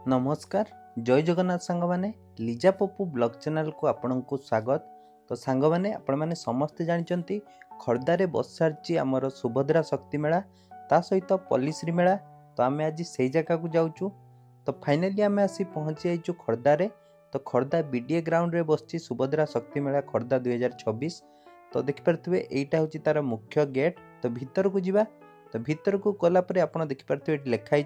नमस्कार जय जगन्नाथ सांग मैंने लिजा पप्पू ब्लॉग चैनल को आपण को स्वागत। तो सांग मैंने आपण मैंने समस्ते जानते खर्दारे बस सारी आमर सुभद्रा शक्ति मेला ता सहित पल्लीश्री मेला। तो आम आज से जगह को जाऊँ। तो फाइनाली आम आसी पहुँची जाइचु खर्दारे। तो खर्दा बीडीए ग्राउंड रे बसची सुभद्रा शक्ति मेला खर्दा 2026। तो देखिपे यहीटा हूँ तार मुख्य गेट। तो भीतर को जीवा। तो भीतर को गलापर आप देखिपे लिखाई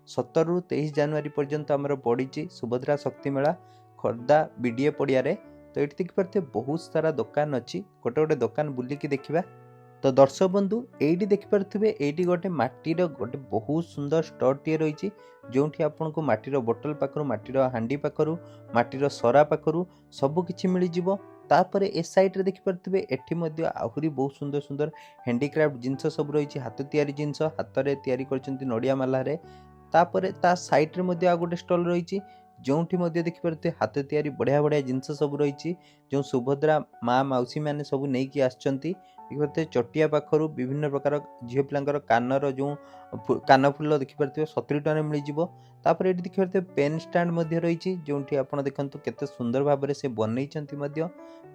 17 ରୁ 23 ଜାନୁଆରୀ पर्यंत आमर पड़ी सुभद्रा शक्ति मेला खर्दा बीडीए पड़िया। तो ये देखिपे बहुत सारा दुकान अच्छी गोटे गोटे दुकान बुलिकी देखा। तो दर्शक बंधु ये देखिपे ये गोटे माटीर गोटे बहुत सुंदर स्टोर टी रही जो आपन को माटीर बोतल पाखर माटीर हांडी पाखर माटीर सरा पाखर सबकि मिलଯିव। तापर ए साइड रे देखिपे एठी मध्य आहुरी बहुत सुंदर सुंदर हैंडीक्राफ्ट जिनस सब रही हाथ तैयारी जिनस हाथ में तैयारी करछंती नड़िया मालारे। तापर ता साइड रे मध्य आ गोटे स्टॉल रही जो देखिपे हाथ तैयारी बढ़िया बढ़िया जिनस सब रही जो सुभद्रा माँ मौसी मैंने सब नहीं आसचंती। देखिपे चटिया पाखर विभिन्न प्रकार झील पिलांकर कानर जो कान फुल देखिपे 70 टका मिलଯିव। तापर ये देखिपे पेन स्टैंड रही जो आप देखते केते सुंदर भाव से बनईचंती।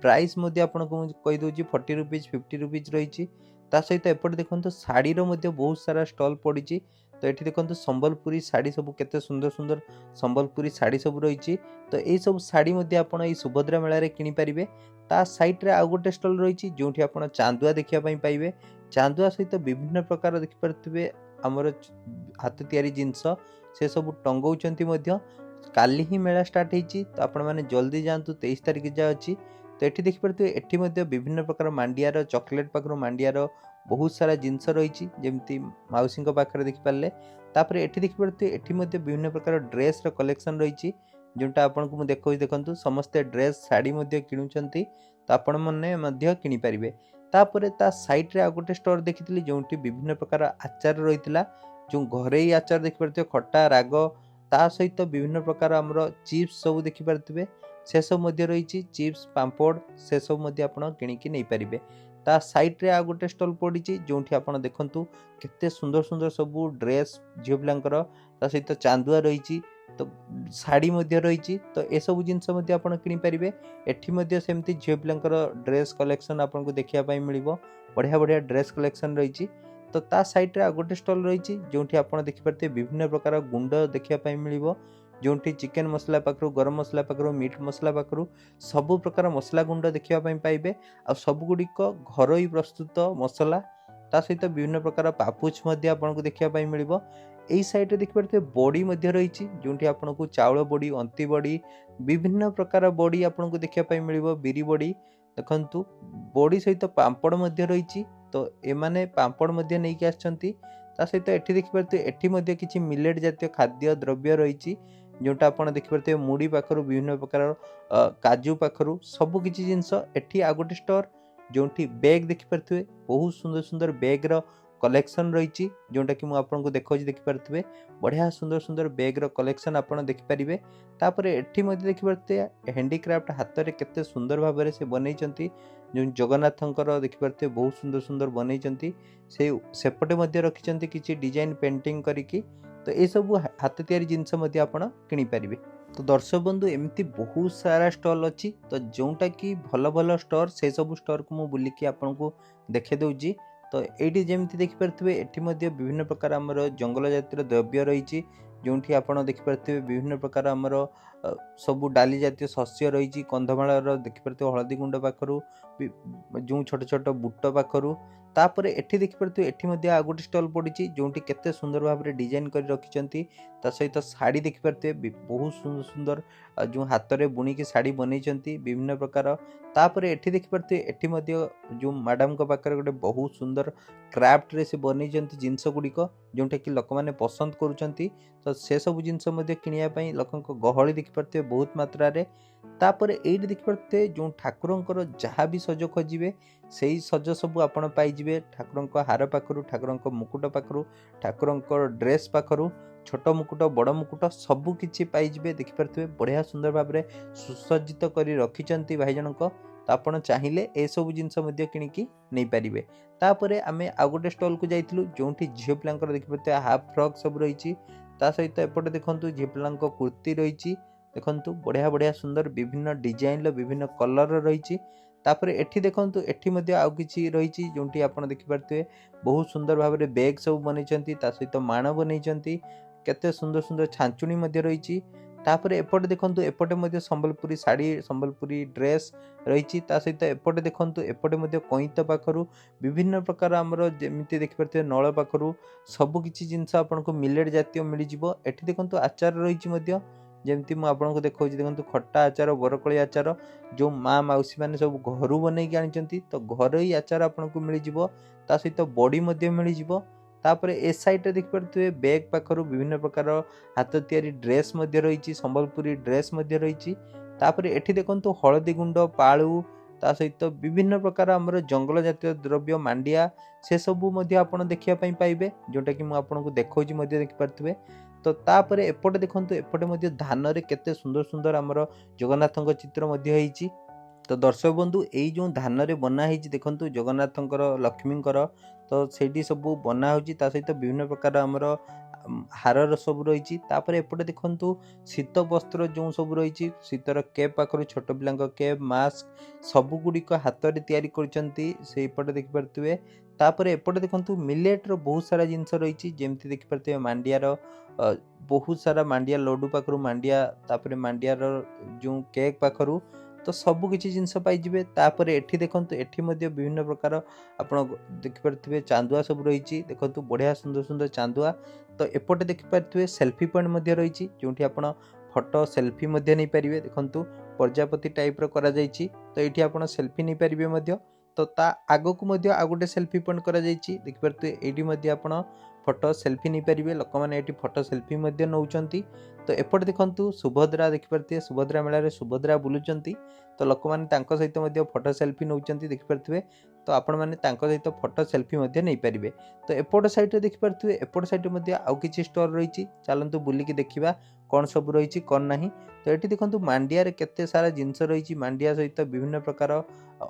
प्राइस आपको कही दूँ 40 रुपीज 50 रुपीज रही। ता सहित एपटे देखो शाढ़ीर बहुत सारा स्टॉल पड़ी। तो ये देखो संबलपुरी शाढ़ी सब केते सुंदर सुंदर संबलपुरी शाढ़ी सब रही। तो ये सब शाढ़ी आप सुभद्रा मेला रे किनि पारिबे। ता साइड रे आउ गोटे स्टॉल रही जो आप चांदुआ देखा पाइबे। चांदुआ सहित विभिन्न प्रकार देखिपे आमर हाथ तैयारी जिनस से सब टंगाउचंती। काली ही मेला स्टार्ट होती। तो आपण मैंने जल्दी जातु 23 तारिख जहाँ अच्छी। तो ये देखिपे एटी विभिन्न प्रकार मांडियार चॉकलेट पाखर मांडियार बहुत सारा जिनस रही जमती मौसी पाखे देखिपारे। तापर ये देखिपे ये विभिन्न प्रकार ड्रेस कलेक्शन रही जोटा आपन को देखो देखु समस्ते ड्रेस शाढ़ी किणुंट। तो आपण मैंने किनीपारे। तापर ता साइड रे आ गोटे स्टोर देखी जो विभिन्न प्रकार आचार रही जो घरे आचार देखिपे खट्टा राग ता सहित विभिन्न प्रकार आमर चिप्स सब देखिपे से सब रही चिप्स पांपड़ से सब किणिकी नहीं पारे। ता साइड रे आ गोटे स्टॉल पड़ी जो आप देखु केते सुंदर सुंदर सब ड्रेस झील पिलांकर ता सहित चांदुआ रही तो शाढ़ी रही। तो ये सब जिनस आप किनीपारे। एटी सेमती झील पिलांकर ड्रेस कलेक्शन आपको देखा मिल बढ़िया बढ़िया ड्रेस कलेक्शन रही। तो ता साइड रे आ गोटे स्टॉल रही जो आप देखिपे विभिन्न प्रकार गुंड देखा मिल जो चिकेन मसला पाखर गरम मसला पाखर मीट मसला पाखर सब प्रकार मसला गुंड देखा पाइबे। आ सबगुड़िक घरोई प्रस्तुत मसला ता सहित विभिन्न प्रकार पापुच आपको देखा मिल। यही साइड रे देखिपे बड़ी रही जो आपको चाउल बड़ी अंति बड़ी विभिन्न प्रकार बड़ी आपको देखा मिल बिरी बड़ी देखु बड़ी सहित पांपड़ रही। तो एमाने पांपड़ नहीं आसचंती। ता सहित एठी देखिपे एठी किछि मिलेट जातीय खाद्य द्रव्य रही जोटा आप देखिपे मुड़ी पाखर विभिन्न प्रकार काजू पाखर सब किछि जिनस। एठी आ गोटे स्टोर जो बैग देखिपे बहुत सुंदर सुंदर बैग रो कलेक्शन रही जोटा कि मुझे देखा देखिपे बढ़िया सुंदर सुंदर बैग रो कलेक्शन आप देखिपारे। तापर एठी देखिपे हैंडीक्राफ्ट हाथ में केते सुंदर भाव से बनईचंती जो जगन्नाथंकर देखिपे बहुत सुंदर सुंदर बनईचंती से सेपटे रखिचंती किछि डिजाइन पेंटिंग करिकी। तो ये सब हाथ तैयारी जिनस आप किनीपारे। तो दर्शक बंधु एमती बहुत सारा स्टॉल अच्छी। तो जोटा कि भल भल स्टोर से सब स्टोर को मुझे बुलिकी आपको देखे दूची। तो ये जमी देखिपे ये विभिन्न प्रकार आमर जंगल जातिर द्रव्य रही जो आप देखिपे विभिन्न प्रकार आमर सबू डाली जातीय शस्य रही कंधमाल देखिपे हलदी गुंड पाखर जो छोट छोट बुट पाखर। तापर एठी देखिपे एठी आ गोटे स्टॉल पड़ी जो केते सुंदर भाव में डिजाइन कर रखिंट। ता सहित शाढ़ी देखिपे बहुत सुंदर सुंदर जो हाथ में बुणिकी शाढ़ी बनईचंती विभिन्न प्रकार। तापर एठी देखिपे एठी जो मैडम को पाखरे गोटे बहुत सुंदर क्राफ्ट रे से बनईचंती जिनस गुड़िक जोटा कि लोक मैंने पसंद करुचंती। तो से सब जिनस किनिया लोक गहली देखिपे बहुत मात्रा रे। तापर ये देखिपे जो ठाकुरंकर जहाँ भी सज खोजे से ही सज सब आपण पाइबे। ठाकुर हार पाखर ठाकुर मुकुट पाखर ठाकुर ड्रेस पाखर छोट मुकुट बड़ मुकुट सबकि पाइबे देखिपे बढ़िया सुंदर भाव में सुसज्जित कर रखिंट भाई जनक। तो आपड़ चाहिए ए सब जिनस किणिकी नहीं पारे। तापर आम आ गोटे स्टॉल को जाइलु जो झील पिलांकर देखिपे हाफ फ्रॉक सब रही ତା ସହିତ ଏପଟେ ଦେଖନ୍ତୁ ଝିଅ ପିଲାଙ୍କ କୁର୍ତ୍ତି ରହିଛି। ଦେଖନ୍ତୁ ବଢ଼ିଆ ବଢ଼ିଆ ସୁନ୍ଦର ବିଭିନ୍ନ ଡିଜାଇନର ବିଭିନ୍ନ କଲରର ରହିଛି। ତାପରେ ଏଠି ଦେଖନ୍ତୁ ଏଠି ମଧ୍ୟ ଆଉ କିଛି ରହିଛି ଯେଉଁଠି ଆପଣ ଦେଖିପାରୁଥିବେ ବହୁତ ସୁନ୍ଦର ଭାବରେ ବେଗ୍ ସବୁ ବନେଇଛନ୍ତି, ତା ସହିତ ମାଣ ବନେଇଛନ୍ତି, କେତେ ସୁନ୍ଦର ସୁନ୍ଦର ଛାଞ୍ଚୁଣି ମଧ୍ୟ ରହିଛି। ତାପରେ ଏପଟେ ଦେଖନ୍ତୁ ଏପଟେ ମଧ୍ୟ ସମ୍ବଲପୁରୀ ଶାଢ଼ୀ ସମ୍ବଲପୁରୀ ଡ୍ରେସ୍ ରହିଛି। ତା ସହିତ ଏପଟେ ଦେଖନ୍ତୁ ଏପଟେ ମଧ୍ୟ କଇଁତ ପାଖରୁ ବିଭିନ୍ନ ପ୍ରକାର ଆମର ଯେମିତି ଦେଖିପାରୁଥିବେ ନଳ ପାଖରୁ ସବୁ କିଛି ଜିନିଷ ଆପଣଙ୍କୁ ମିଲେଟ୍ ଜାତୀୟ ମିଳିଯିବ। ଏଠି ଦେଖନ୍ତୁ ଆଚାର ରହିଛି ମଧ୍ୟ, ଯେମିତି ମୁଁ ଆପଣଙ୍କୁ ଦେଖାଉଛି। ଦେଖନ୍ତୁ ଖଟା ଆଚାର, ବରକୋଳି ଆଚାର ଯେଉଁ ମା ମାଉସୀ ମାନେ ସବୁ ଘରୁ ବନେଇକି ଆଣିଛନ୍ତି, ତ ଘରୋଇ ଆଚାର ଆପଣଙ୍କୁ ମିଳିଯିବ। ତା ସହିତ ବଡ଼ି ମଧ୍ୟ ମିଳିଯିବ। ତାପରେ ଏ ସାଇଡ଼୍ରେ ଦେଖିପାରୁଥିବେ ବେଗ୍ ପାଖରୁ ବିଭିନ୍ନ ପ୍ରକାର ହାତ ତିଆରି ଡ୍ରେସ୍ ମଧ୍ୟ ରହିଛି, ସମ୍ବଲପୁରୀ ଡ୍ରେସ୍ ମଧ୍ୟ ରହିଛି। ତାପରେ ଏଠି ଦେଖନ୍ତୁ ହଳଦୀ ଗୁଣ୍ଡ, ପାଳୁ, ତା ସହିତ ବିଭିନ୍ନ ପ୍ରକାର ଆମର ଜଙ୍ଗଲ ଜାତୀୟ ଦ୍ରବ୍ୟ ମାଣ୍ଡିଆ ସେସବୁ ମଧ୍ୟ ଆପଣ ଦେଖିବା ପାଇଁ ପାଇବେ, ଯେଉଁଟାକି ମୁଁ ଆପଣଙ୍କୁ ଦେଖାଉଛି ମଧ୍ୟ ଦେଖିପାରୁଥିବେ। ତ ତାପରେ ଏପଟେ ଦେଖନ୍ତୁ ଏପଟେ ମଧ୍ୟ ଧାନରେ କେତେ ସୁନ୍ଦର ସୁନ୍ଦର ଆମର ଜଗନ୍ନାଥଙ୍କ ଚିତ୍ର ମଧ୍ୟ ହେଇଛି। ତ ଦର୍ଶକ ବନ୍ଧୁ ଏଇ ଯେଉଁ ଧାନରେ ବନା ହେଇଛି ଦେଖନ୍ତୁ ଜଗନ୍ନାଥଙ୍କର ଲକ୍ଷ୍ମୀଙ୍କର, ତ ସେଇଠି ସବୁ ବନା ହେଉଛି। ତା ସହିତ ବିଭିନ୍ନ ପ୍ରକାର ଆମର ହାରର ସବୁ ରହିଛି। ତାପରେ ଏପଟେ ଦେଖନ୍ତୁ ଶୀତ ବସ୍ତ୍ର ଯେଉଁ ସବୁ ରହିଛି, ଶୀତର କେପ୍ ପାଖରୁ ଛୋଟ ପିଲାଙ୍କ କେପ୍, ମାସ୍କ ସବୁଗୁଡ଼ିକ ହାତରେ ତିଆରି କରିଛନ୍ତି, ସେଇପଟେ ଦେଖିପାରୁଥିବେ। ତାପରେ ଏପଟେ ଦେଖନ୍ତୁ ମିଲେଟ୍ର ବହୁତ ସାରା ଜିନିଷ ରହିଛି, ଯେମିତି ଦେଖିପାରୁଥିବେ ମାଣ୍ଡିଆର ବହୁତ ସାରା ମାଣ୍ଡିଆ ଲଡ଼ୁ ପାଖରୁ ମାଣ୍ଡିଆ, ତାପରେ ମାଣ୍ଡିଆର ଯେଉଁ କେକ୍ ପାଖରୁ ତ ସବୁ କିଛି ଜିନିଷ ପାଇଯିବେ। ତାପରେ ଏଠି ଦେଖନ୍ତୁ ଏଠି ମଧ୍ୟ ବିଭିନ୍ନ ପ୍ରକାର ଆପଣ ଦେଖିପାରୁଥିବେ ଚାନ୍ଦୁଆ ସବୁ ରହିଛି। ଦେଖନ୍ତୁ ବଢ଼ିଆ ସୁନ୍ଦର ସୁନ୍ଦର ଚାନ୍ଦୁଆ। ତ ଏପଟେ ଦେଖିପାରୁଥିବେ ସେଲ୍ଫି ପଏଣ୍ଟ ମଧ୍ୟ ରହିଛି, ଯେଉଁଠି ଆପଣ ଫଟୋ ସେଲ୍ଫି ମଧ୍ୟ ନେଇପାରିବେ। ଦେଖନ୍ତୁ ପ୍ରଜାପତି ଟାଇପ୍ର କରାଯାଇଛି, ତ ଏଇଠି ଆପଣ ସେଲ୍ଫି ନେଇପାରିବେ ମଧ୍ୟ। ତ ତା ଆଗକୁ ମଧ୍ୟ ଆଉ ଗୋଟେ ସେଲ୍ଫି ପଏଣ୍ଟ କରାଯାଇଛି, ଦେଖିପାରୁଥିବେ ଏଇଠି ମଧ୍ୟ ଆପଣ ଫଟୋ ସେଲ୍ଫି ନେଇପାରିବେ। ଲୋକମାନେ ଏଠି ଫଟୋ ସେଲ୍ଫି ମଧ୍ୟ ନେଉଛନ୍ତି। ତ ଏପଟେ ଦେଖନ୍ତୁ ସୁଭଦ୍ରା ଦେଖିପାରୁଥିବେ, ସୁଭଦ୍ରା ମେଳାରେ ସୁଭଦ୍ରା ବୁଲୁଛନ୍ତି, ତ ଲୋକମାନେ ତାଙ୍କ ସହିତ ମଧ୍ୟ ଫଟୋ ସେଲ୍ଫି ନେଉଛନ୍ତି ଦେଖିପାରୁଥିବେ। ତ ଆପଣମାନେ ତାଙ୍କ ସହିତ ଫଟୋ ସେଲ୍ଫି ମଧ୍ୟ ନେଇପାରିବେ। ତ ଏପଟ ସାଇଡ଼୍ରେ ଦେଖିପାରୁଥିବେ ଏପଟ ସାଇଡ଼୍ରେ ମଧ୍ୟ ଆଉ କିଛି ଷ୍ଟୋର୍ ରହିଛି, ଚାଲନ୍ତୁ ବୁଲିକି ଦେଖିବା କ'ଣ ସବୁ ରହିଛି କ'ଣ ନାହିଁ। ତ ଏଠି ଦେଖନ୍ତୁ ମାଣ୍ଡିଆରେ କେତେ ସାରା ଜିନିଷ ରହିଛି, ମାଣ୍ଡିଆ ସହିତ ବିଭିନ୍ନ ପ୍ରକାର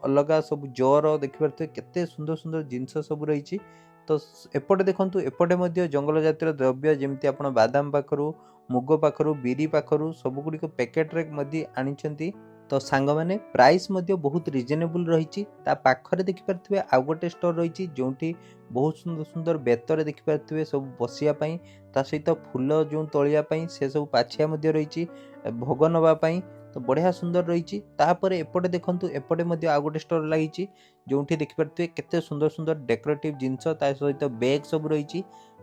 ଅଲଗା ସବୁ ଜର ଦେଖିପାରୁଥିବେ, କେତେ ସୁନ୍ଦର ସୁନ୍ଦର ଜିନିଷ ସବୁ ରହିଛି। ତ ଏପଟେ ଦେଖନ୍ତୁ ଏପଟେ ମଧ୍ୟ ଜଙ୍ଗଲ ଜାତୀୟ ଦ୍ରବ୍ୟ, ଯେମିତି ଆପଣ ବାଦାମ ପାଖରୁ, ମୁଗ ପାଖରୁ, ବିରି ପାଖରୁ ସବୁଗୁଡ଼ିକ ପ୍ୟାକେଟ୍ରେ ମଧ୍ୟ ଆଣିଛନ୍ତି। ତ ସାଙ୍ଗମାନେ ପ୍ରାଇସ୍ ମଧ୍ୟ ବହୁତ ରିଜନେବୁଲ୍ ରହିଛି। ତା ପାଖରେ ଦେଖିପାରୁଥିବେ ଆଉ ଗୋଟେ ଷ୍ଟୋର୍ ରହିଛି, ଯେଉଁଠି ବହୁତ ସୁନ୍ଦର ସୁନ୍ଦର ବେତରେ ଦେଖିପାରୁଥିବେ ସବୁ ବସିବା ପାଇଁ, ତା ସହିତ ଫୁଲ ଯେଉଁ ତୋଳିବା ପାଇଁ ସେସବୁ ପାଛିଆ ମଧ୍ୟ ରହିଛି ଭୋଗ ନେବା ପାଇଁ। ତ ବଢ଼ିଆ ସୁନ୍ଦର ରହିଛି। ତାପରେ ଏପଟେ ଦେଖନ୍ତୁ ଏପଟେ ମଧ୍ୟ ଆଉ ଗୋଟେ ଷ୍ଟୋର୍ ଲାଗିଛି, ଯେଉଁଠି ଦେଖିପାରୁଥିବେ କେତେ ସୁନ୍ଦର ସୁନ୍ଦର ଡେକୋରେଟିଭ୍ ଜିନିଷ, ତା ସହିତ ବେଗ୍ ସବୁ ରହିଛି,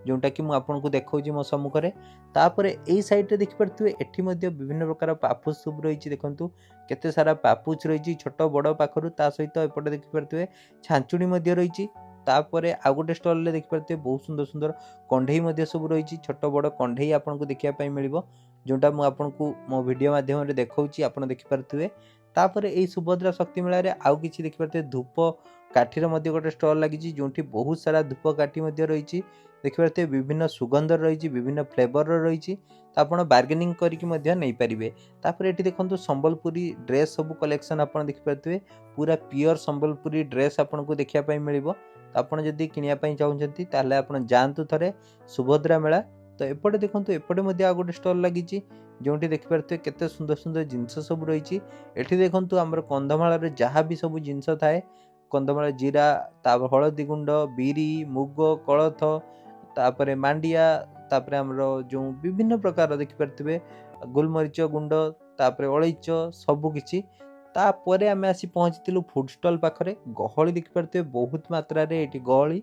ଯେଉଁଟାକି ମୁଁ ଆପଣଙ୍କୁ ଦେଖାଉଛି ମୋ ସମ୍ମୁଖରେ। ତାପରେ ଏଇ ସାଇଡ଼୍ରେ ଦେଖିପାରୁଥିବେ ଏଠି ମଧ୍ୟ ବିଭିନ୍ନ ପ୍ରକାର ପାପୋଛ ସବୁ ରହିଛି। ଦେଖନ୍ତୁ କେତେ ସାରା ପାପୋଛ ରହିଛି ଛୋଟ ବଡ଼ ପାଖରୁ, ତା ସହିତ ଏପଟେ ଦେଖିପାରୁଥିବେ ଛାଞ୍ଚୁଣି ମଧ୍ୟ ରହିଛି। ତାପରେ ଆଉ ଗୋଟେ ଷ୍ଟଲ୍ରେ ଦେଖିପାରୁଥିବେ ବହୁତ ସୁନ୍ଦର ସୁନ୍ଦର କଣ୍ଢେଇ ମଧ୍ୟ ସବୁ ରହିଛି, ଛୋଟ ବଡ଼ କଣ୍ଢେଇ ଆପଣଙ୍କୁ ଦେଖିବା ପାଇଁ ମିଳିବ, ଯେଉଁଟା ମୁଁ ଆପଣଙ୍କୁ ମୋ ଭିଡ଼ିଓ ମାଧ୍ୟମରେ ଦେଖାଉଛି, ଆପଣ ଦେଖିପାରୁଥିବେ। ତାପରେ ଏଇ ସୁଭଦ୍ରା ଶକ୍ତି ମେଳାରେ ଆଉ କିଛି ଦେଖିପାରୁଥିବେ ଧୂପ କାଠିର ମଧ୍ୟ ଗୋଟେ ଷ୍ଟଲ୍ ଲାଗିଛି, ଯେଉଁଠି ବହୁତ ସାରା ଧୂପ କାଠି ମଧ୍ୟ ରହିଛି। ଦେଖିପାରୁଥିବେ ବିଭିନ୍ନ ସୁଗନ୍ଧର ରହିଛି, ବିଭିନ୍ନ ଫ୍ଲେଭରର ରହିଛି, ତ ଆପଣ ବାର୍ଗେନିଂ କରିକି ମଧ୍ୟ ନେଇପାରିବେ। ତାପରେ ଏଠି ଦେଖନ୍ତୁ ସମ୍ବଲପୁରୀ ଡ୍ରେସ୍ ସବୁ କଲେକ୍ସନ୍ ଆପଣ ଦେଖିପାରୁଥିବେ, ପୁରା ପିଓର ସମ୍ବଲପୁରୀ ଡ୍ରେସ୍ ଆପଣଙ୍କୁ ଦେଖିବା ପାଇଁ ମିଳିବ। ତ ଆପଣ ଯଦି କିଣିବା ପାଇଁ ଚାହୁଁଛନ୍ତି ତାହେଲେ ଆପଣ ଯାଆନ୍ତୁ ଥରେ ସୁଭଦ୍ରା ମେଳା। ତ ଏପଟେ ଦେଖନ୍ତୁ ଏପଟେ ମଧ୍ୟ ଆଉ ଗୋଟେ ଷ୍ଟଲ୍ ଲାଗିଛି, ଯେଉଁଠି ଦେଖିପାରୁଥିବେ କେତେ ସୁନ୍ଦର ସୁନ୍ଦର ଜିନିଷ ସବୁ ରହିଛି। ଏଠି ଦେଖନ୍ତୁ ଆମର କନ୍ଧମାଳରେ ଯାହା ବି ସବୁ ଜିନିଷ ଥାଏ, କନ୍ଧମାଳ ଜିରା, ତାପରେ ହଳଦୀ ଗୁଣ୍ଡ, ବିରି, ମୁଗ, କୋଳଥ, ତାପରେ ମାଣ୍ଡିଆ, ତାପରେ ଆମର ଯେଉଁ ବିଭିନ୍ନ ପ୍ରକାର ଦେଖିପାରୁଥିବେ ଗୋଲମରିଚ ଗୁଣ୍ଡ, ତାପରେ ଅଳେଇଚ ସବୁକିଛି। ତାପରେ ଆମେ ଆସି ପହଞ୍ଚିଥିଲୁ ଫୁଡ୍ ଷ୍ଟଲ୍ ପାଖରେ। ଗହଳି ଦେଖିପାରୁଥିବେ ବହୁତ ମାତ୍ରାରେ ଏଠି ଗହଳି।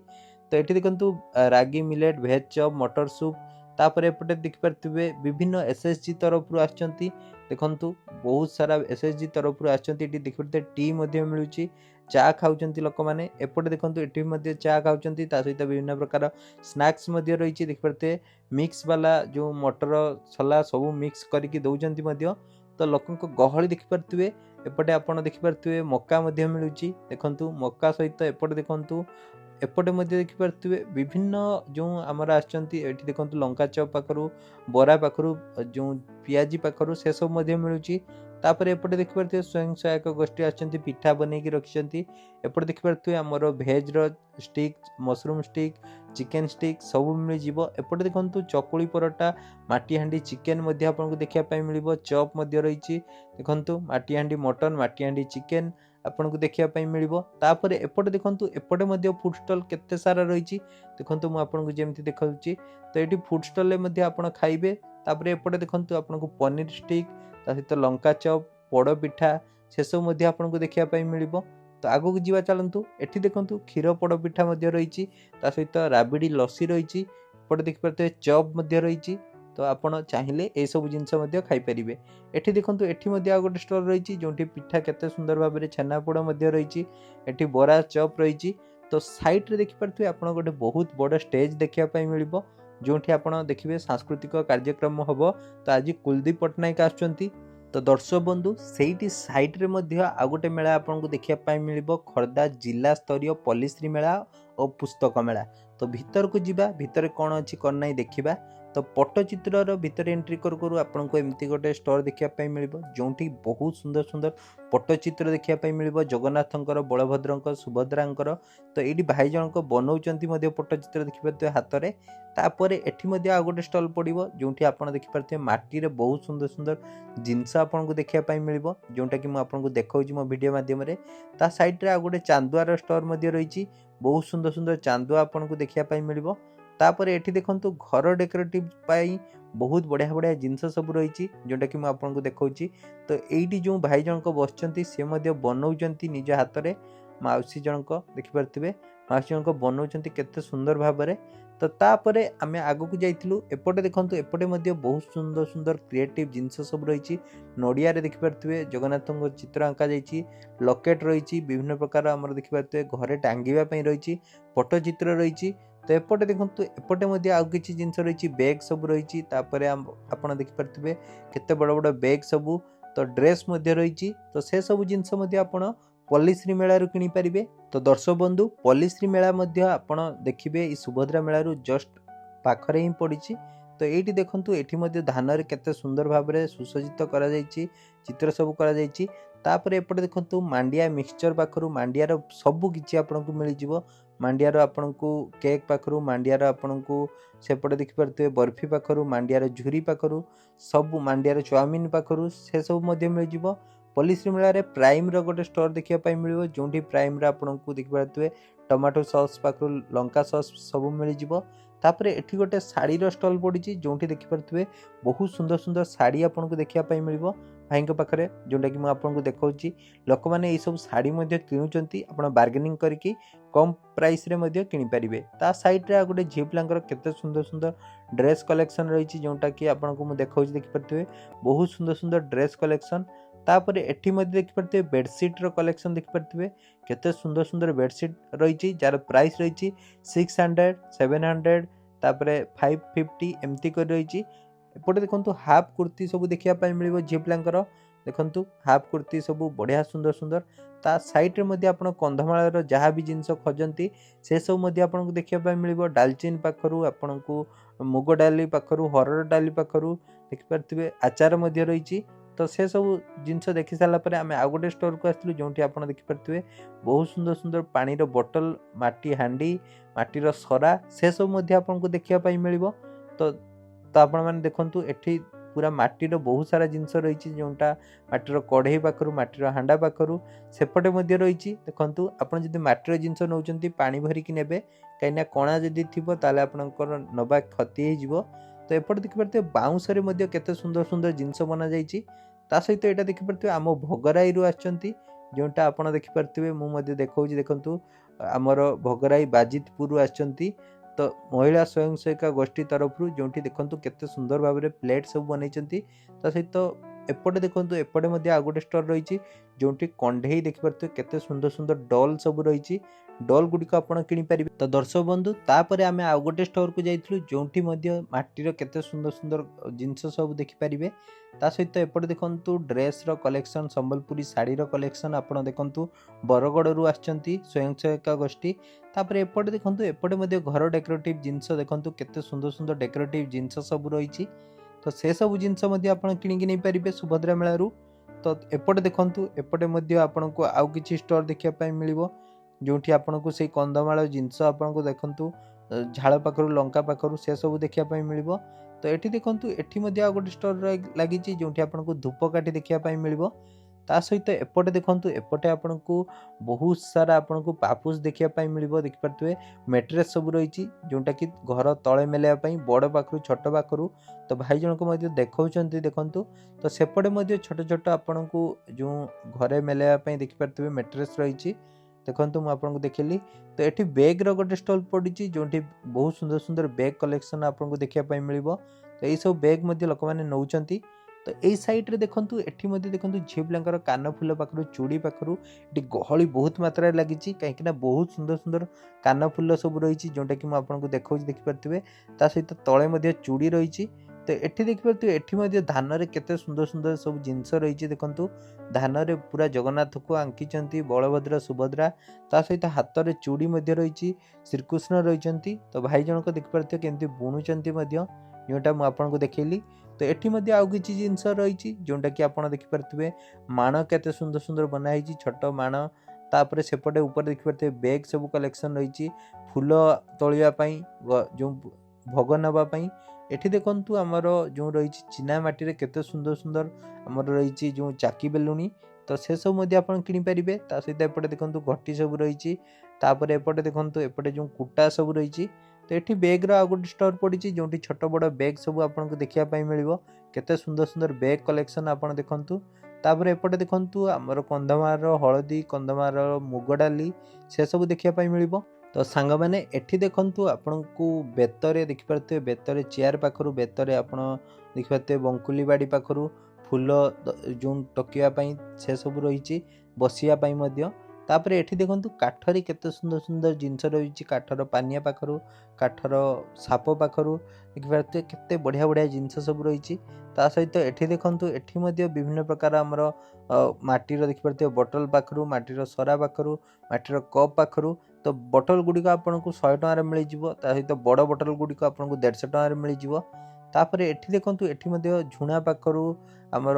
ତ ଏଠି ଦେଖନ୍ତୁ ରାଗି ମିଲେଟ୍, ଭେଜ୍ ଚପ୍, ମଟର ସୁପ୍, ତାପରେ ଏପଟେ ଦେଖିପାରୁଥିବେ ବିଭିନ୍ନ SSG ତରଫରୁ ଆସିଛନ୍ତି। ଦେଖନ୍ତୁ ବହୁତ ସାରା SSG ତରଫରୁ ଆସିଛନ୍ତି। ଏଠି ଦେଖିପାରୁଥିବେ ଟି ମଧ୍ୟ ମିଳୁଛି, ଚା ଖାଉଛନ୍ତି ଲୋକମାନେ। ଏପଟେ ଦେଖନ୍ତୁ ଏଠି ମଧ୍ୟ ଚା ଖାଉଛନ୍ତି, ତା ସହିତ ବିଭିନ୍ନ ପ୍ରକାର ସ୍ନାକ୍ସ ମଧ୍ୟ ରହିଛି। ଦେଖିପାରୁଥିବେ ମିକ୍ସ ବାଲା ଯେଉଁ ମଟର ଛୋଲା ସବୁ ମିକ୍ସ କରିକି ଦେଉଛନ୍ତି ମଧ୍ୟ। ତ ଲୋକଙ୍କ ଗହଳି ଦେଖିପାରୁଥିବେ। ଏପଟେ ଆପଣ ଦେଖିପାରୁଥିବେ ମକା ମଧ୍ୟ ମିଳୁଛି। ଦେଖନ୍ତୁ ମକା ସହିତ ଏପଟେ ଦେଖନ୍ତୁ ଏପଟେ ମଧ୍ୟ ଦେଖିପାରୁଥିବେ ବିଭିନ୍ନ ଯେଉଁ ଆମର ଆସିଛନ୍ତି, ଏଠି ଦେଖନ୍ତୁ ଲଙ୍କା ଚପ୍ ପାଖରୁ, ବରା ପାଖରୁ, ଯେଉଁ ପିଆଜି ପାଖରୁ ସେସବୁ ମଧ୍ୟ ମିଳୁଛି। तापर एपटे देखिपारे स्वयं सहायक गोष्ठी आछंती पिठा बनेकी रखिछंती। एपटे देखिपारे आमर भेज रो stick, mushroom stick, chicken stick सब मिल जिवो। एपटे देखंतु चकुली परोटा, माटी हांडी चिकेन मध्ये आपनको देखिया पई मिलिबो। चॉप मध्ये रहिछि देखंतु माटी हांडी मटन, माटी हांडी चिकेन आपनको देखिया पई मिलिबो। तापर एपटे देखंतु एपटे मध्ये फूड स्टॉल केते सारा रहिछि देखंतु मु आपनको जेमति देखाउछि। तो एठी फूड स्टॉल ले मध्ये आपण खाइबे। तापर एपटे देखंतु आपनको पनीर स्टिक ता सहित लंका चॉप, पोड़ पिठा से सब मध्ये आपनको देखिया पई मिलिबो। तो आगु जीवा चलंतु। एठी देखंतु क्षीर पोड़ पिठा मध्ये रहिछि ता सहित राबिडी लस्सी रहिछि। एपटे देखि पारते चॉप मध्ये रहिछि। तो आपण चाहिले ए सब जिंस मध्ये खाइ परिबे। एठी देखंतु एठी मध्ये आ गोटे स्टॉल रहिछि जोंठी पिठा केते सुंदर भाबरे छेना पोड़ मध्ये रहिछि। एठी बोरा चॉप रहिछि। तो साइड रे देखि पारथुवे आपण गोटे बहुत बड़ स्टेज देखिया पई मिलिबो जोंठी आपण देखिबे सांस्कृतिक कार्यक्रम हबो। तो आज कुलदीप पटनायक आछंती। तो दर्शक बंधु सेठी साइड रे मध्ये आ गोटे मेला आपनको देखिया पई मिलिबो खर्दा जिला स्तरीय पल्लीश्री मेला और पुस्तक मेला। तो भीतर को जीवा, भीतर कौन अच्छी कौन नहीं देखिबा। तो पट्टचित्र भीतर एंट्री करू करू आपको एमती गोटे स्टोर देखा मिलिबो जोंठी बहुत सुंदर सुंदर पट्टचित्र देखा मिलिबो जगन्नाथंकर, बलभद्रंकर, सुभद्रांकर। तो ये भाई जनक बनाउचंती मध्ये पट्टचित्र देखिपारे हाथ में। तापर एठी मध्ये आ गोटे स्टॉल पड़िबो जोंठी आपण देखिपारे माटी रे बहुत सुंदर सुंदर जिनस आपनको देखा मिलिबो जोंटा कि मु आपनको देखाउची मो वीडियो माध्यम रे। ता साइड रे आ गोटे चांदुआर स्टोर मध्ये रहिछि। बहुत सुंदर सुंदर चांदुआ आपनको देखा मिलिबो। तापर एठी देखंतु घर डेकोरेटिव पाई बहुत बढ़िया बढ़िया जिनस सब रहिछि जोंटा कि मु आपनको देखाउची। तो एठी जो भाई जनक बसचंती से मध्ये बनाउचंती निज हाथ रे। माउसी जनक देखि पारथिबे माउसी जनक बनाउचंती केते सुंदर भाबरे। तो तापरे आमे आगो को जाइथिलु। एपटे देखंतु एपटे मध्ये बहुत सुंदर सुंदर क्रिएटिव जिनस सब रहिछि। नडिया रे देखि पारथिबे जगन्नाथଙ୍କ चित्र आंका जाइछि। लकेट रहिछि विभिन्न प्रकार हमर देखि पारथिबे घरे टांगीबा पई रहिछि। पट्टचित्र रहिछि। तो एपटे देखंतु एपटे मध्ये आउ किछि जिनस रहिछि। बैग सब रहिछि। तापरे आपण देखि पारथिबे केते बड़ बड़ बैग सब। तो ड्रेस मध्ये रहिछि। तो से सब जिनस मध्ये आपण पल्लीश्री मेला रु किनि परिबे। तो दर्शक बंधु पल्लीश्री मेला मध्ये आपण देखिबे ई सुभद्रा मेला रु जस्ट पाखरे ही पड़िछि। तो एठी देखंतु एठी मध्ये धान रे केते सुंदर भाबरे सुसज्जित करा जाइछि, चित्र सब करा जाइछि। तापर एपटे देखंतु मांडिया मिक्सचर पाखरु मांडिया रो सब किछि आपनको मिलि जिवो। मांडिया रो आपनको केक पाखरु, मांडिया रो आपनको सेपटे देखि परते बर्फी पाखरु, मांडिया रो झुरी पाखरु, सब मांडिया रो चाउमिन पाखरु से सब मध्ये मिलि जिवो। पल्लीश्री मेला रे प्राइम रो गोटे स्टोर देखिया पई मिलिबो जोंठी प्राइम रे आपनको देखि पारथुवे टमाटो सॉस पाखरु लंका सॉस सब मिलि जिवो। तापर एठी गोटे साड़ी रो स्टॉल पड़िछि जोंठी देखि पारथुवे बहुत सुंदर सुंदर साड़ी आपनको देखिया पई मिलिबो भाईଙ୍କ पाखरे जोंटा कि मु आपनको देखाउछि। लोक माने ए सब साड़ी मध्ये किनुचंती आपण बार्गेनिंग करके कम प्राइस रे मध्ये किनि परिबे। ता साइड रे गोटे झियो पिलांकर केते सुंदर सुंदर ड्रेस कलेक्शन रहिछि जोंटा कि आपनको मु देखाउछि देखि पारथुवे बहुत सुंदर सुंदर ड्रेस कलेक्शन। तापर एठी मध्ये देखि पारथुवे बेडशीट रो कलेक्शन देखि पारथुवे केते सुंदर सुंदर बेडशीट रहिछि जार प्राइस रहिछि 600 700 तापर 550 एमती कर रहिछि। एपटे देखंतु हाफ कुर्ती सब देखिया पई मिलिबो झियो पिलांकर। देखंतु हाफ कुर्ती सब बढ़िया सुंदर सुंदर। ता साइड रे मध्ये आपण कंधमाळ रो जहा भी जिंस खोजंती से सब मध्ये आपनको देखिया पई मिलिबो। डालचिन पाखरु आपनको मुग डाली पाखरु, हरड़ डाली पाखरु देखि पारथिबे आचार मध्ये रहिछि। तो से सब जिनस देखि साला परे आमे आ गोटे स्टोर को आस्थिलु जोंठी आपण देखि पारथिबे बहुत सुंदर सुंदर पानी रो बोतल, माटी हांडी, माटी रो सरा से सब मध्ये आपनको देखिया पई मिलिबो। तो आपण माने देखंतु एठी पूरा माटीर बहुत सारा जिनस रहिछि जोंटा माटीर कढ़ई पाखरु, माटीर हांडा पाखरु सेपटे मध्ये रहिछि। देखंतु आपण जदि माटीर जिनस नउचंती पानी भरी कि नेबे काइना कणा जदि थिबो ताले आपनकर नबा क्षति हे जिवो। तो एपटे देखि परते बाउंस रे मध्ये केते सुंदर सुंदर जिनस बना जाइछि। ता सहित एटा देखि परते आम भोगराई रु आछंती जोंटा आपण देखि परते मु मध्ये देखाउछि। देखंतु हमर भोगराई बाजितपुर रु आछंती। तो महिला स्वयं सहायिका गोष्ठी तरफ जोंठी देखंतु केते सुंदर भाबरे प्लेट सब बनैचंती। ता सहित एपटे देखंतु एपटे मध्ये आ गोटे स्टोर रहिछि जोंठी कंढेई देखि परते केते सुंदर सुंदर डॉल सब रहिछि। डॉल गुडिक आपण किनि परिबे। तो दर्शक बंधु तापरे आमे आ गोटे स्टोर को जाइथिलु जोंठी मध्ये माटीर केते सुंदर सुंदर जिंस सब देखि परिबे। ता सहित एपटे देखंतु ड्रेस रो कलेक्शन, संबलपुरी साड़ी रो कलेक्शन आपण देखंतु बरगड़ रु आछंती स्वयं सहायिका गोष्ठी। तापरे एपटे देखंतु एपटे मध्ये घर डेकोरेटिव जिंस देखंतु केते सुंदर सुंदर डेकोरेटिव जिंस सब रहिछि। तो से सब जिंस मध्ये आपण किनि कि नै परिबे सुभद्रा मेला रु। तो एपटे देखंतु एपटे मध्य आपनको आउ किछि स्टोर देखिया पाई मिलिबो जोंठी आपनको सेई कंदमाल जिंस आपनको देखंतु झाड़ पाखरु लंका पाखरु से सब देखिया पाई मिलिबो। तो एठी देखंतु एठी मध्य आ गोटे स्टोर लागिछि जोंठी आपनको धूपकाठी देखिया पाई मिलिबो। ता सहित एपटे देखंतु एपटे आपनको बहुत सारा आपनको पापुस देखिया पाई मिलिबो। देखि परथुए मैट्रेस सब रहिछि जोंटा कि घर तळे मेलेया पाई बड़ पाखरु छोट पाखरु। तो भाई जनक मध्य देखौचंती देखंतु। तो सेपटे मध्य छोट छोट आपनको जो घरे मेलेया पाई देखि परथुए मैट्रेस रहिछि देखंतु मु आपनको देखिली। तो एठी बैग रो गोटे स्टॉल पडिछि जोंठी बहुत सुंदर सुंदर बैग कलेक्शन आपनको देखिया पाई मिलिबो। तो एई सब बैग मध्य लोक माने नउचंती। तो एई साइड रे देखंतु एठी मध्य देखंतु झियो पिलांकर कान फुल पाखरु चूड़ी पाखरु एठी गहळी बहुत मात्रा रे लागिछि काहेकि ना बहुत सुंदर सुंदर कान फुल सब रहिछि जोंटा कि मु आपनको देखौछि देखि परथिबे। ता सहित तळे मध्य चूड़ी रहिछि। तो एठी देखि परथिबे एठी मध्य धान रे केते सुंदर सुंदर सब जिंस रहिछि देखंतु। धान रे पूरा जगन्नाथ को आंकिचंती बलभद्र सुभद्रा ता सहित हाथ रे चूड़ी मध्य रहिछि श्रीकृष्ण रहिचंती। तो भाई जनक देखि परथिबे केमति बुणुचंती मध्य जोंटा मु आपनको देखैली। तो एठी मध्य आउ किछि जिंस रहिछि जोंटा कि आपण देखि परथिबे माण केते सुंदर सुंदर बना हिछि छोट माण। तापरे सेपटे ऊपर देखि परथिबे बैग सब कलेक्शन रहिछि फूल तोलिया पई जो भोग नबा पई। एठी देखंतु हमर जो रहिछि चिना माटी रे केते सुंदर सुंदर हमर रहिछि जो चाकी बेलुनी। तो से सब मध्य आपण किनि परिबे। ता सहित एपटे देखंतु घटी सब रहिछि। तापरे एपटे देखंतु एपटे जो कुटा सब रहिछि। तो एठी बैग रो आ गोटे स्टोर पडिछि जोंठी छोट बड़ बैग सब आपनको देखिया पाई मिलिबो। केते सुंदर सुंदर बैग कलेक्शन आपण देखंतु। तापरे एपटे देखंतु हमर कंधमार हळदी कंधमार मुग डाली से सब देखिया पाई मिलिबो। तो सांग माने एठी देखंतु आपनको बेतरे देखि परते बेतरे चेयर पाखरु बेतरे आपण देखि परते बंकुली बाड़ी पाखरु फूल जो टकिया पाई से सब रहिछि बसिया पाई मध्य। तापरे एठी देखंतु काठरी केते सुंदर सुंदर जिंस रहिछि काठर पानिया पाखरु काठर साप पाखरु देखि परते केते बढ़िया बढ़िया जिंस सब रहिछि। ता सहित एठी देखंतु एठी मध्य विभिन्न प्रकार हमर माटीर देखि परते बोतल पाखरु माटीर सरा पाखरु माटीर कप पाखरु। तो बोतल गुडी को आपनको 100 टଙ୍କା रे मिलि जिवो। ता सहित बड़ बोतल गुडी को आपनको 150 टଙ୍କା रे मिलि जिवो। तापरे एठी देखंतु एठी मध्य झुणा पाखरु हमर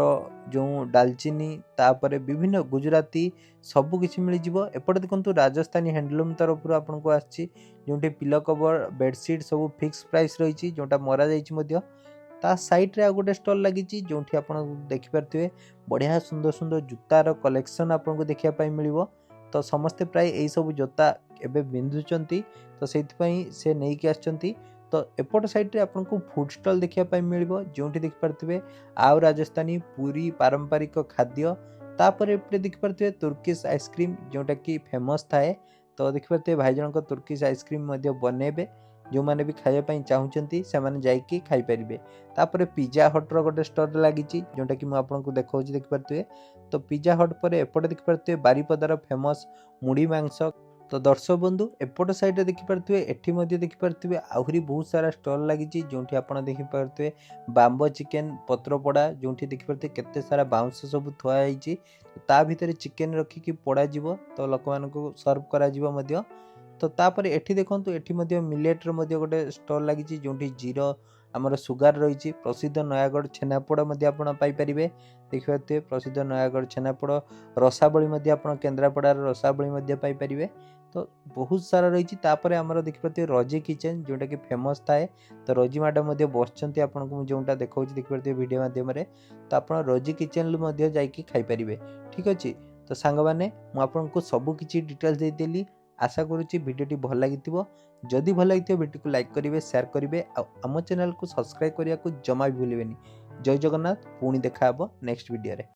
जो डालचीनी तापरे विभिन्न गुजराती सब किछि मिलि जिवो। एपटे देखंतु राजस्थानी हैंडलूम तरफ रु आपनको आछि जोंठी पिलो कवर बेडशीट सब फिक्स प्राइस रहिछि जोंटा मरा जाइछि मध्य। ता साइड रे आ गोटे स्टॉल लागिछि जोंठी आपण देखि परथिबे बढ़िया सुंदर सुंदर जूतार कलेक्शन आपनको देखिया पाई मिलिबो। तो समस्ते प्राय एई सब जोता एबे बिंदुचंती तो सेति पई से नै कि आछंती। तो एपट साइड रे आपनको फूड स्टॉल देखिया पाई मिलिबो जोंठी देखि परथिबे आउ राजस्थानी पूरी पारंपरिक खाद्य। तापरे एपटे देखि परथिबे तुर्किश आइसक्रीम जोंटा कि फेमस थाए। तो देखि परथिबे भाई जनक तुर्किश आइसक्रीम मध्य बनेबे जो माने भी खाइया पाई चाहुचंती से माने जाईकी खाई परिबे। तापरे पिज्जा हट रो गोटे स्टोर लागिछि जोंटा कि मु आपनको देखौछि देखि परथिबे। तो पिज्जा हट परे एपटे देखि परथिबे बारीपदार फेमस मुड़ी मांस। तो दर्शक बंधु एपट साइड रे देखि परथिबे एठी मध्य देखि परथिबे आहुरी बहुत सारा स्टॉल लागिछि जोंठी आपण देखि परथिबे बाम्बो चिकन पत्रपोड़ा जोंठी देखि परथिबे केते सारा बाउंस सब थुआ आइछि। ता भितरे चिकन रखी कि पोड़ा जिवो तो लोक मानको सर्व करा जिवो मध्य। तो तापरे एठी देखंतु एठी मध्य मिलेट रो मध्य गोटे स्टॉल लागिछि जोंठी जीरो हमर सुगार रहिछि। प्रसिद्ध नयागढ़ छेनापोड़ मध्य आपण पाई परिबे देखि परथिबे प्रसिद्ध नयागढ़ छेनापोड़ रसाबळी मध्य आपण केन्द्रापड़ार रसाबळी मध्य पाई परिबे। तो बहुत सारा रहिछि। तापरे हमर देखि परथिबे रजी किचन जोंटा कि फेमस थाए। तो रजी मैडम मध्य बसचंती आपनको मु जोंटा देखौछि देखि परथिबे वीडियो माध्यम रे। तो आपण रजी किचन मध्य जाईकी खाई परिबे ठीक अछि। तो सांग माने मु आपनको सब किछि डिटेल्स दे देली। आशा करूछि वीडियोटी भल लागिथिबो। जदि भल लागिथिबो वीडियो को लाइक करिवे शेयर करिवे आ हम चैनल को सब्सक्राइब करिया को जमा भी भूलिबेनी। जय जगन्नाथ पुणी देखा हबो नेक्स्ट वीडियो रे।